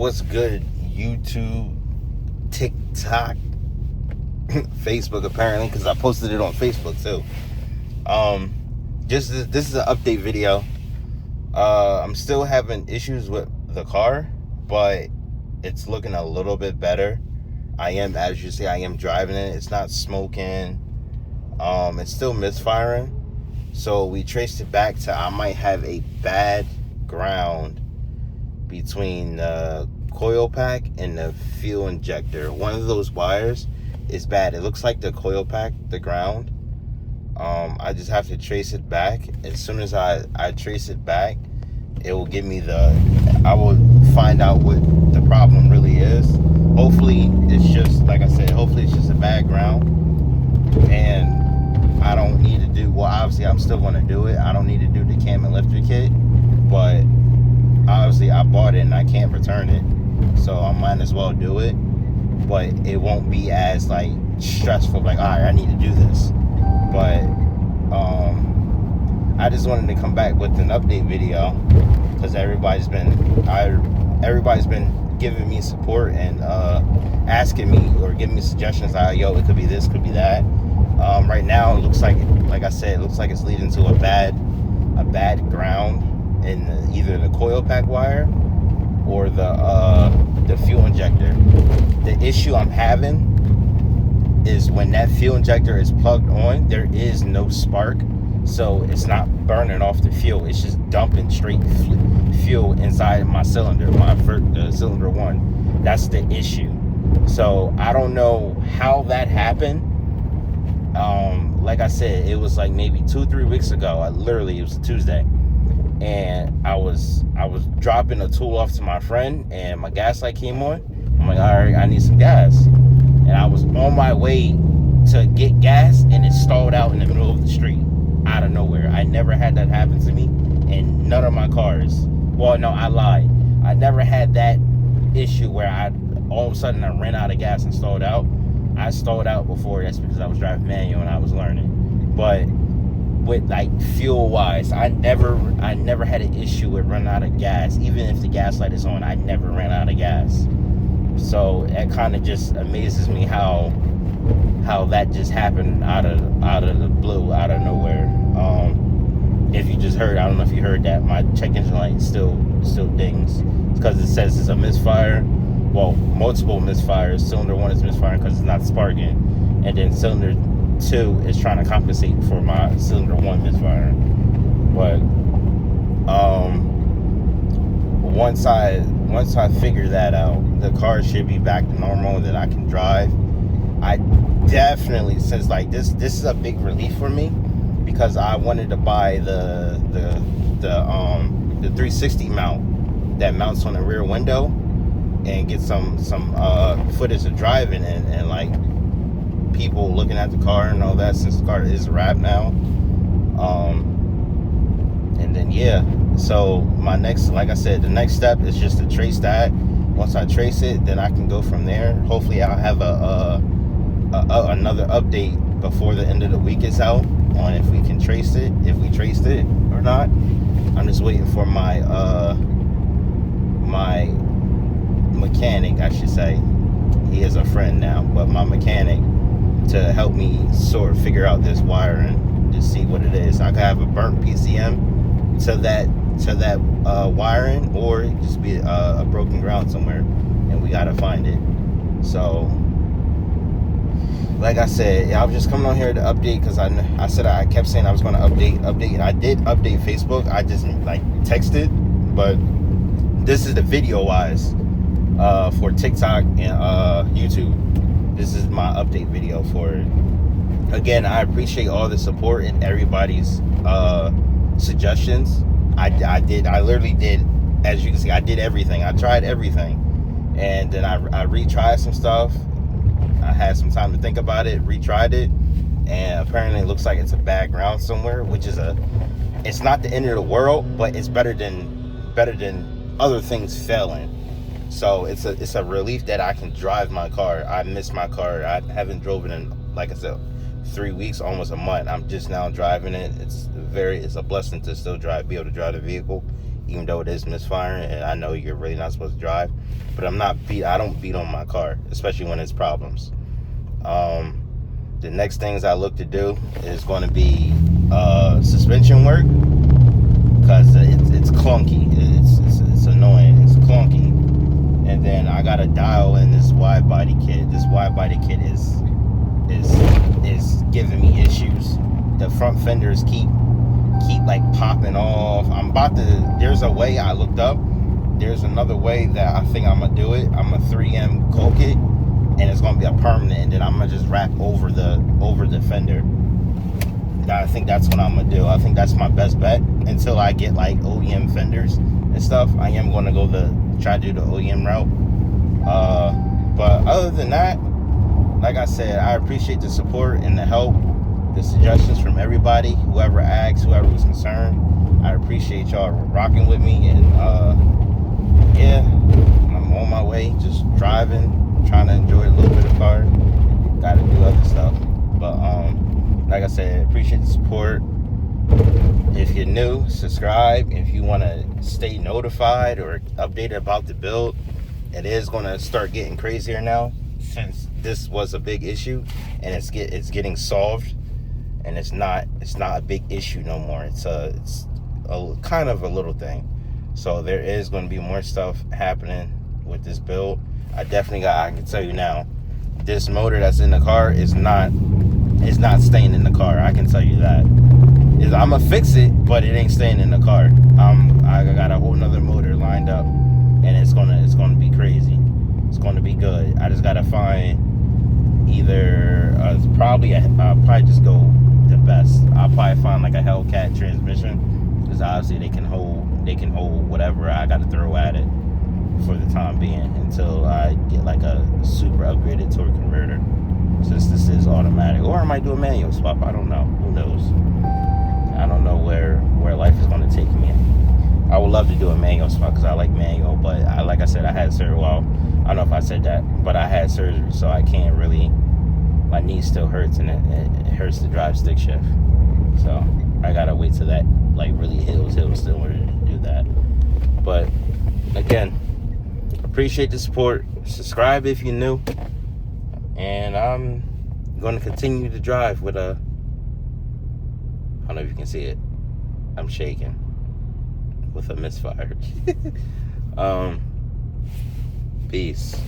What's good, YouTube, TikTok, Facebook apparently, because I posted it on Facebook too. This is an update video. I'm still having issues with the car, but it's looking a little bit better. I am driving it. It's not smoking. It's still misfiring. So we traced it back to I might have a bad ground between the coil pack and the fuel injector. One of those wires is bad. It looks like the coil pack, the ground. I just have to trace it back. As soon as I trace it back, it will give me I will find out what the problem really is. Hopefully it's just, like I said, hopefully it's just a bad ground and I don't need to do, well obviously I'm still going to do it. I don't need to do the cam and lifter kit, but obviously I bought it and I can't return it, so I might as well do it. But it won't be as like stressful, like alright, I need to do this. But I just wanted to come back with an update video because everybody's been giving me support and asking me or giving me suggestions like, yo, it could be this, could be that. Right now it looks like I said, it looks like it's leading to a bad ground in either the coil pack wire or the fuel injector. The issue I'm having is when that fuel injector is plugged on, there is no spark, so it's not burning off the fuel. It's just dumping straight fuel inside my cylinder, the cylinder 1. That's the issue. So I don't know how that happened. Like I said, it was like maybe 2-3 weeks ago. It was a Tuesday, and I was dropping a tool off to my friend, and my gas light came on. I'm like, all right, I need some gas. And I was on my way to get gas, and it stalled out in the middle of the street, out of nowhere. I never had that happen to me in none of my cars. Well, no, I lied. I never had that issue where all of a sudden I ran out of gas and stalled out. I stalled out before. That's because I was driving manual and I was learning. But with like fuel wise, I never had an issue with running out of gas. Even if the gas light is on, I never ran out of gas. So that kind of just amazes me how that just happened out of the blue, out of nowhere. If you just heard, I don't know if you heard that, my check engine light still dings. It's because it says it's a misfire. Well, multiple misfires. Cylinder 1 is misfiring because it's not sparking, and then cylinder 2 is trying to compensate for my cylinder 1 misfire. But once I figure that out, the car should be back to normal, that I can drive. I definitely, since like this is a big relief for me, because I wanted to buy the 360 mount that mounts on the rear window and get some footage of driving and like people looking at the car and all that, since the car is wrapped now. And then yeah, so my next, like I said, the next step is just to trace that. Once I trace it, then I can go from there. Hopefully I'll have another update before the end of the week is out on if we traced it or not. I'm just waiting for my mechanic, I should say. He is a friend now, but my mechanic, to help me sort of figure out this wiring, to see what it is. I could have a burnt PCM to that wiring, or it just be a broken ground somewhere, and we gotta find it. So like I said, I was just coming on here to update because I kept saying I was going to update, and I did update Facebook. I just like texted, but this is the video wise for TikTok and YouTube. This is my update video for it. Again, I appreciate all the support and everybody's suggestions. I literally did, as you can see, I did everything. I tried everything, and then I retried some stuff. I had some time to think about it, retried it, and apparently it looks like it's a bad ground somewhere, which is it's not the end of the world, but it's better than other things failing. So it's a relief that I can drive my car. I miss my car. I haven't driven in, like I said, 3 weeks, almost a month. I'm just now driving it. It's a blessing to still be able to drive the vehicle, even though it is misfiring, and I know you're really not supposed to drive, but I don't beat on my car, especially when it's problems. The next things I look to do is going to be suspension work, because it's clunky. It's annoying. It's clunky. And then I gotta dial in this wide body kit. This wide body kit is giving me issues. The front fenders keep like popping off. There's a way I looked up. There's another way that I think I'm gonna do it. I'm gonna 3M coat it, and it's gonna be a permanent, and then I'm gonna just wrap over the fender. I think that's what I'm gonna do. I think that's my best bet until I get like OEM fenders and stuff. I am gonna try to do the OEM route. But other than that, like I said, I appreciate the support and the help, the suggestions from everybody, whoever asked, whoever was concerned. I appreciate y'all rocking with me, and yeah, I'm on my way, just driving, trying to enjoy a little bit of car. Gotta do other stuff, but like I said, appreciate the support. If you're new, subscribe. If you want to stay notified or updated about the build, it is going to start getting crazier now, since this was a big issue, and it's getting solved, and it's not a big issue no more. It's a kind of a little thing. So there is going to be more stuff happening with this build. I can tell you now, this motor that's in the car is not staying in the car. I can tell you that. I'm gonna fix it, but it ain't staying in the car. I got a whole nother motor lined up, and it's gonna be crazy. It's gonna be good. I just gotta find either I'll probably just go the best. I'll probably find like a Hellcat transmission, because obviously they can hold whatever I gotta throw at it for the time being, until I get like a super upgraded torque converter, since this is automatic. Or I might do a manual swap. I don't know. Who knows? I don't know where life is going to take me. I would love to do a manual swap, because I like manual, but like I said, I had surgery. Well, I don't know if I said that, but I had surgery, so I can't really. My knee still hurts, and it hurts to drive stick shift. So I gotta wait till that like really heals still in order to do that. But again, appreciate the support. Subscribe if you're new, and I'm going to continue to drive with a. I don't know if you can see it. I'm shaking with a misfire. Peace.